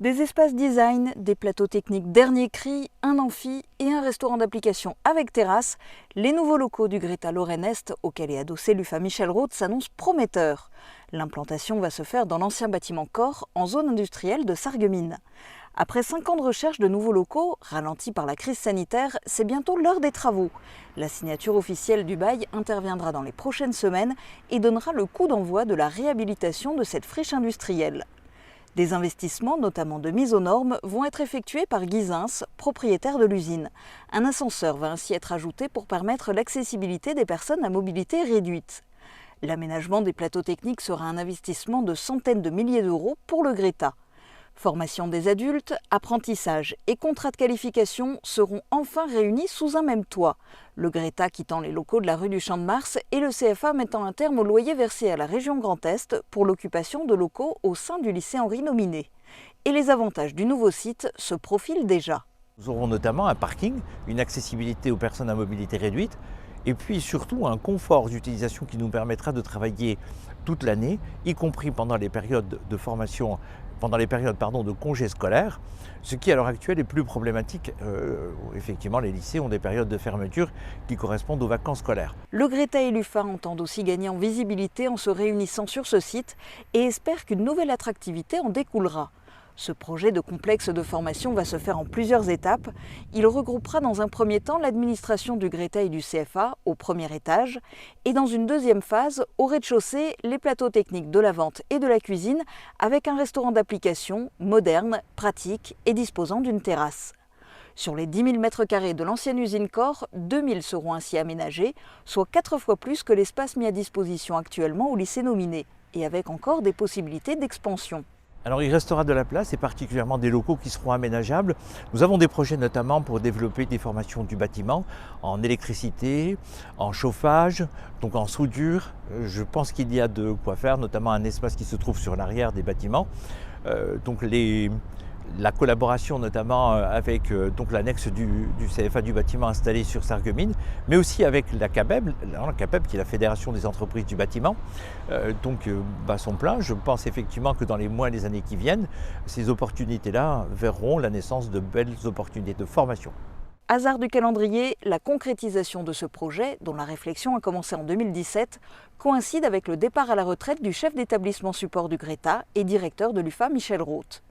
Des espaces design, des plateaux techniques dernier cri, un amphi et un restaurant d'application avec terrasse, les nouveaux locaux du Greta Lorraine Est, auquel est adossé l'UFA Michel Roth, s'annoncent prometteurs. L'implantation va se faire dans l'ancien bâtiment Corps, en zone industrielle de Sarreguemines. Après 5 ans de recherche de nouveaux locaux, ralentis par la crise sanitaire, c'est bientôt l'heure des travaux. La signature officielle du bail interviendra dans les prochaines semaines et donnera le coup d'envoi de la réhabilitation de cette friche industrielle. Des investissements, notamment de mise aux normes, vont être effectués par Guizens, propriétaire de l'usine. Un ascenseur va ainsi être ajouté pour permettre l'accessibilité des personnes à mobilité réduite. L'aménagement des plateaux techniques sera un investissement de centaines de milliers d'euros pour le Greta. Formation des adultes, apprentissage et contrat de qualification seront enfin réunis sous un même toit. Le Greta quittant les locaux de la rue du Champ-de-Mars et le CFA mettant un terme au loyer versé à la région Grand Est pour l'occupation de locaux au sein du lycée Henri Nominé. Et les avantages du nouveau site se profilent déjà. Nous aurons notamment un parking, une accessibilité aux personnes à mobilité réduite et puis surtout un confort d'utilisation qui nous permettra de travailler toute l'année, y compris pendant les périodes de formation, pendant les périodes de congés scolaires, ce qui à l'heure actuelle est plus problématique. Effectivement, les lycées ont des périodes de fermeture qui correspondent aux vacances scolaires. Le Greta et l'UFA entendent aussi gagner en visibilité en se réunissant sur ce site et espèrent qu'une nouvelle attractivité en découlera. Ce projet de complexe de formation va se faire en plusieurs étapes. Il regroupera dans un premier temps l'administration du Greta et du CFA au premier étage et dans une deuxième phase, au rez-de-chaussée, les plateaux techniques de la vente et de la cuisine avec un restaurant d'application moderne, pratique et disposant d'une terrasse. Sur les 10 000 m² de l'ancienne usine Corps, 2 000 seront ainsi aménagés, soit 4 fois plus que l'espace mis à disposition actuellement au lycée Nominé, et avec encore des possibilités d'expansion. Alors il restera de la place et particulièrement des locaux qui seront aménageables. Nous avons des projets notamment pour développer des formations du bâtiment en électricité, en chauffage, donc en soudure. Je pense qu'il y a de quoi faire, notamment un espace qui se trouve sur l'arrière des bâtiments. La collaboration notamment avec l'annexe du CFA du bâtiment installé sur Sarreguemines, mais aussi avec la CABEB qui est la Fédération des entreprises du bâtiment, sont pleins. Je pense effectivement que dans les mois et les années qui viennent, ces opportunités-là verront la naissance de belles opportunités de formation. Hasard du calendrier, la concrétisation de ce projet, dont la réflexion a commencé en 2017, coïncide avec le départ à la retraite du chef d'établissement support du Greta et directeur de l'UFA Michel Roth.